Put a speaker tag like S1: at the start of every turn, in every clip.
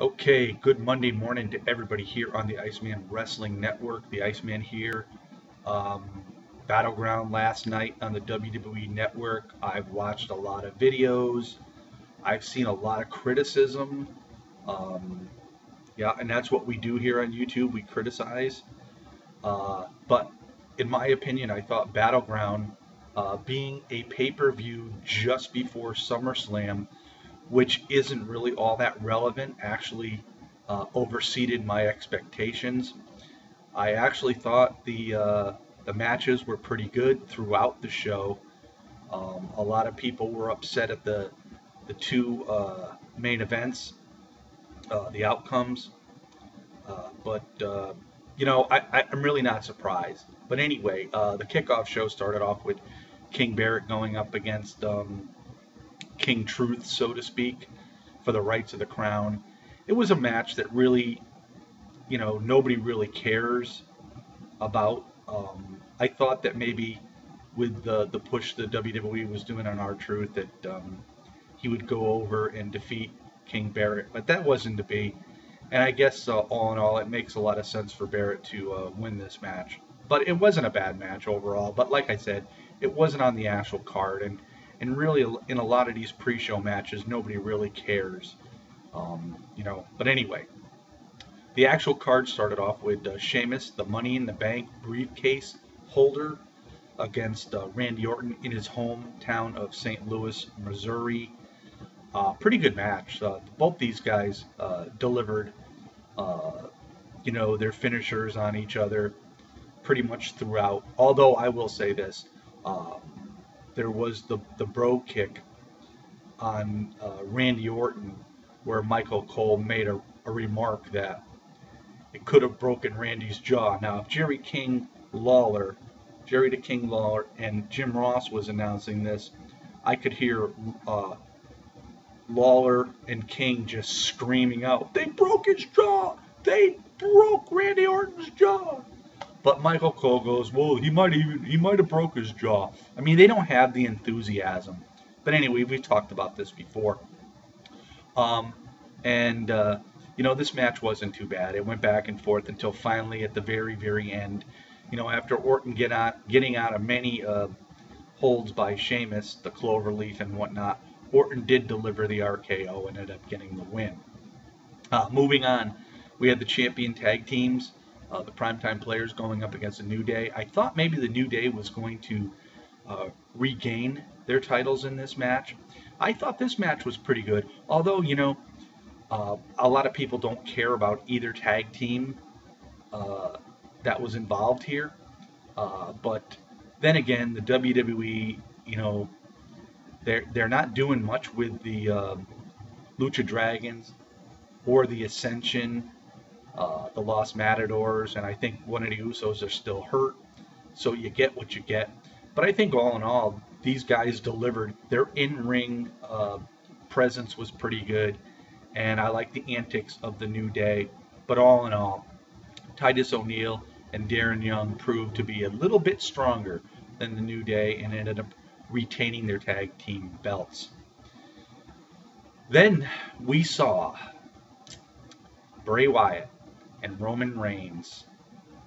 S1: Okay, good Monday morning to everybody here on the Iceman Wrestling Network. The Iceman here. Um, Battleground last night on the WWE Network. I've watched a lot of videos. I've seen a lot of criticism. Um, yeah, and that's what we do here on YouTube. We criticize. But in my opinion, I thought Battleground, being a pay-per-view just before SummerSlam, which isn't really all that relevant, actually overseeded my expectations. I actually thought the matches were pretty good throughout the show. A lot of people were upset at the two main events, the outcomes, but I'm really not surprised. But anyway, the kickoff show started off with King Barrett going up against King Truth, so to speak, for the rights of the crown. It was a match that really, nobody really cares about. I thought that maybe with the push the WWE was doing on R-Truth that he would go over and defeat King Barrett, but that wasn't to be. And I guess all in all, it makes a lot of sense for Barrett to win this match. But it wasn't a bad match overall. But like I said, it wasn't on the actual card, and really in a lot of these pre-show matches, nobody really cares. But anyway, the actual card started off with Sheamus, the Money in the Bank briefcase holder, against Randy Orton in his hometown of St. Louis, Missouri. Pretty good match. Both these guys delivered, their finishers on each other pretty much throughout. Although I will say this, uh, there was the bro kick on Randy Orton where Michael Cole made a remark that it could have broken Randy's jaw. Now, if Jerry the King Lawler, and Jim Ross was announcing this, I could hear Lawler and King just screaming out, "They broke his jaw! They broke Randy Orton's jaw!" But Michael Cole goes, "Well, he might have broke his jaw." I mean, they don't have the enthusiasm. But anyway, we've talked about this before. Um, and this match wasn't too bad. It went back and forth until finally, at the very, very end, after Orton getting out of many holds by Sheamus, the cloverleaf and whatnot, Orton did deliver the RKO and ended up getting the win. Moving on, we had the champion tag teams, the primetime players going up against the New Day. I thought maybe the New Day was going to regain their titles in this match. I thought this match was pretty good, although, a lot of people don't care about either tag team that was involved here. But then again, the WWE, they're not doing much with the Lucha Dragons or the Ascension, the Los Matadors, and I think one of the Usos are still hurt. So you get what you get. But I think all in all, these guys delivered. Their in-ring presence was pretty good, and I like the antics of the New Day. But all in all, Titus O'Neil and Darren Young proved to be a little bit stronger than the New Day and ended up retaining their tag team belts. Then we saw Bray Wyatt and Roman Reigns.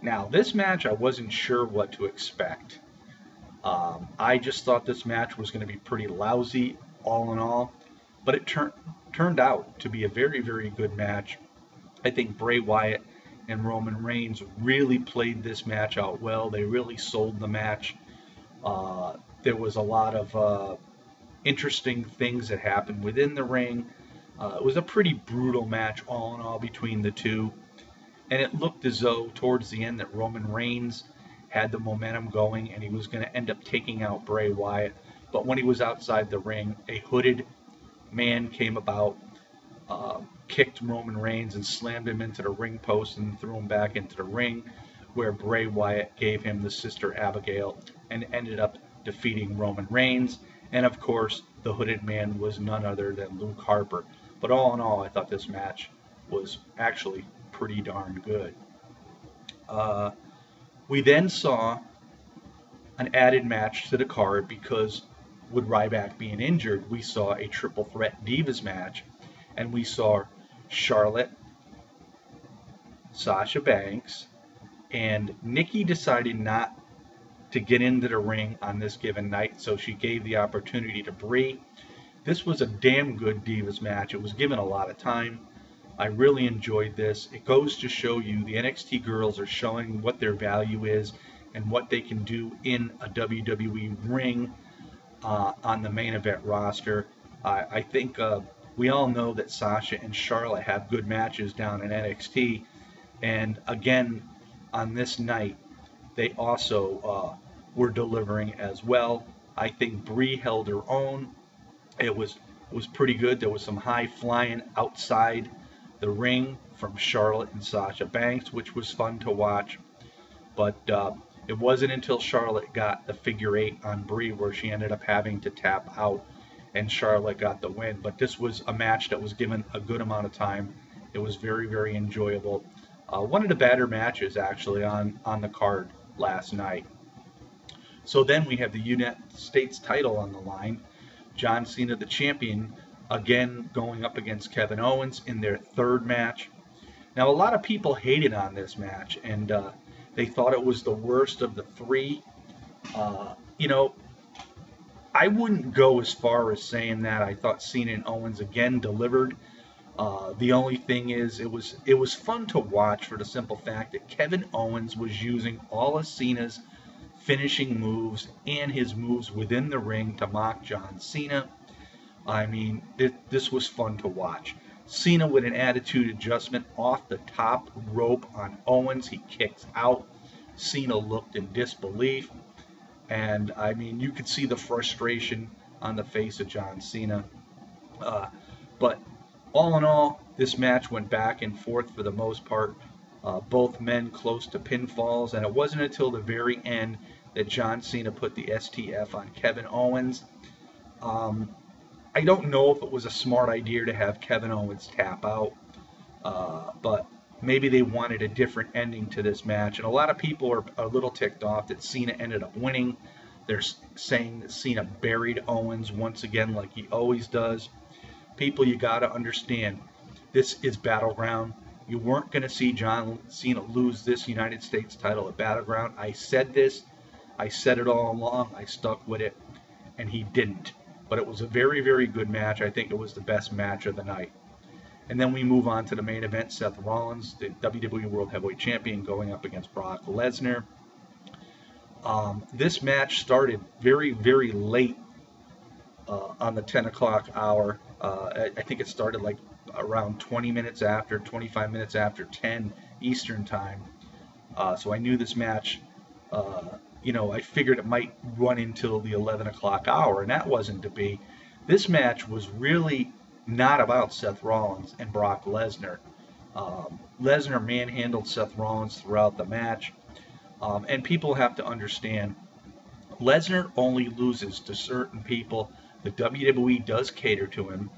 S1: Now, this match, I wasn't sure what to expect. I just thought this match was going to be pretty lousy, all in all, but it turned out to be a very, very good match. I think Bray Wyatt and Roman Reigns really played this match out well. They really sold the match. There was a lot of interesting things that happened within the ring. It was a pretty brutal match, all in all, between the two. And it looked as though towards the end that Roman Reigns had the momentum going and he was going to end up taking out Bray Wyatt. But when he was outside the ring, a hooded man came about, kicked Roman Reigns and slammed him into the ring post and threw him back into the ring, where Bray Wyatt gave him the Sister Abigail and ended up defeating Roman Reigns. And of course, the hooded man was none other than Luke Harper. But all in all, I thought this match was actually pretty darn good. We then saw an added match to the card because with Ryback being injured, we saw a triple threat Divas match, and we saw Charlotte, Sasha Banks, and Nikki decided not to get into the ring on this given night, so she gave the opportunity to Brie. This was a damn good Divas match. It was given a lot of time. I really enjoyed this. It goes to show you the NXT girls are showing what their value is and what they can do in a WWE ring on the main event roster. I think we all know that Sasha and Charlotte have good matches down in NXT. And again, on this night, they also were delivering as well. I think Brie held her own. It was pretty good. There was some high flying outside the ring from Charlotte and Sasha Banks, which was fun to watch. But it wasn't until Charlotte got the figure 8 on Brie where she ended up having to tap out, and Charlotte got the win. But this was a match that was given a good amount of time. It was very, very enjoyable. One of the better matches, actually, on the card last night. So then we have the United States title on the line. John Cena, the champion, again going up against Kevin Owens in their third match. Now, a lot of people hated on this match, and they thought it was the worst of the three. You know, I wouldn't go as far as saying that. I thought Cena and Owens again delivered. The only thing is, it was fun to watch for the simple fact that Kevin Owens was using all of Cena's finishing moves and his moves within the ring to mock John Cena. I mean, this was fun to watch. Cena with an attitude adjustment off the top rope on Owens. He kicks out. Cena looked in disbelief. And, I mean, you could see the frustration on the face of John Cena. But all in all, this match went back and forth for the most part. Both men close to pinfalls. And it wasn't until the very end that John Cena put the STF on Kevin Owens. I don't know if it was a smart idea to have Kevin Owens tap out, but maybe they wanted a different ending to this match. And a lot of people are a little ticked off that Cena ended up winning. They're saying that Cena buried Owens once again like he always does. People, you got to understand, this is Battleground. You weren't going to see John Cena lose this United States title at Battleground. I said this. I said it all along. I stuck with it, and he didn't. But it was a very, very good match. I think it was the best match of the night. And then we move on to the main event. Seth Rollins, the WWE World Heavyweight Champion, going up against Brock Lesnar. This match started very, very late on the 10 o'clock hour. I think it started like around 25 minutes after 10 Eastern time. So I knew this match, I figured it might run until the 11 o'clock hour, and that wasn't to be. This match was really not about Seth Rollins and Brock Lesnar. Lesnar manhandled Seth Rollins throughout the match, and people have to understand, Lesnar only loses to certain people. The WWE does cater to him,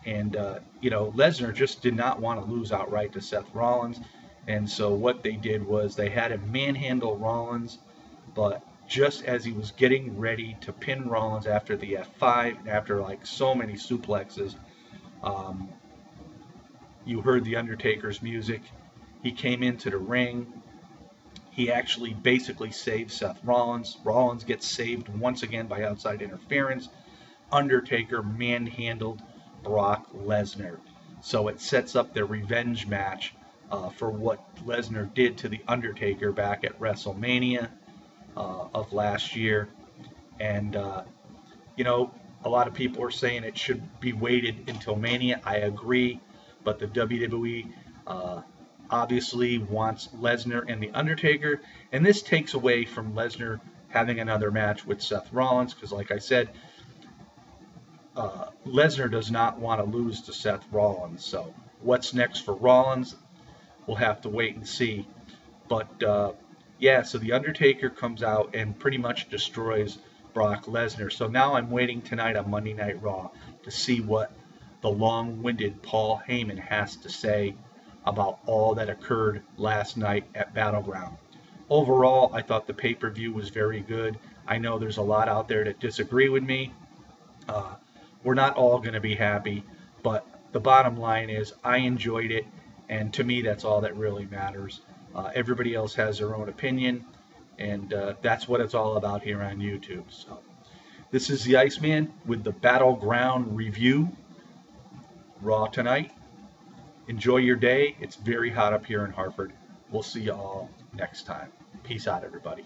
S1: Lesnar just did not want to lose outright to Seth Rollins. And so what they did was they had him manhandle Rollins, but just as he was getting ready to pin Rollins after the F5, and after like so many suplexes, you heard the Undertaker's music. He came into the ring. He actually basically saved Seth Rollins. Rollins gets saved once again by outside interference. Undertaker manhandled Brock Lesnar. So it sets up their revenge match for what Lesnar did to The Undertaker back at WrestleMania of last year. And, a lot of people are saying it should be waited until Mania. I agree. But the WWE obviously wants Lesnar and The Undertaker. And this takes away from Lesnar having another match with Seth Rollins. Because, like I said, Lesnar does not want to lose to Seth Rollins. So what's next for Rollins? We'll have to wait and see. But, so The Undertaker comes out and pretty much destroys Brock Lesnar. So now I'm waiting tonight on Monday Night Raw to see what the long-winded Paul Heyman has to say about all that occurred last night at Battleground. Overall, I thought the pay-per-view was very good. I know there's a lot out there that disagree with me. We're not all going to be happy, but the bottom line is I enjoyed it, and to me, that's all that really matters. Everybody else has their own opinion, and that's what it's all about here on YouTube. So this is the Iceman with the Battleground review. Raw tonight. Enjoy your day. It's very hot up here in Hartford. We'll see you all next time. Peace out, everybody.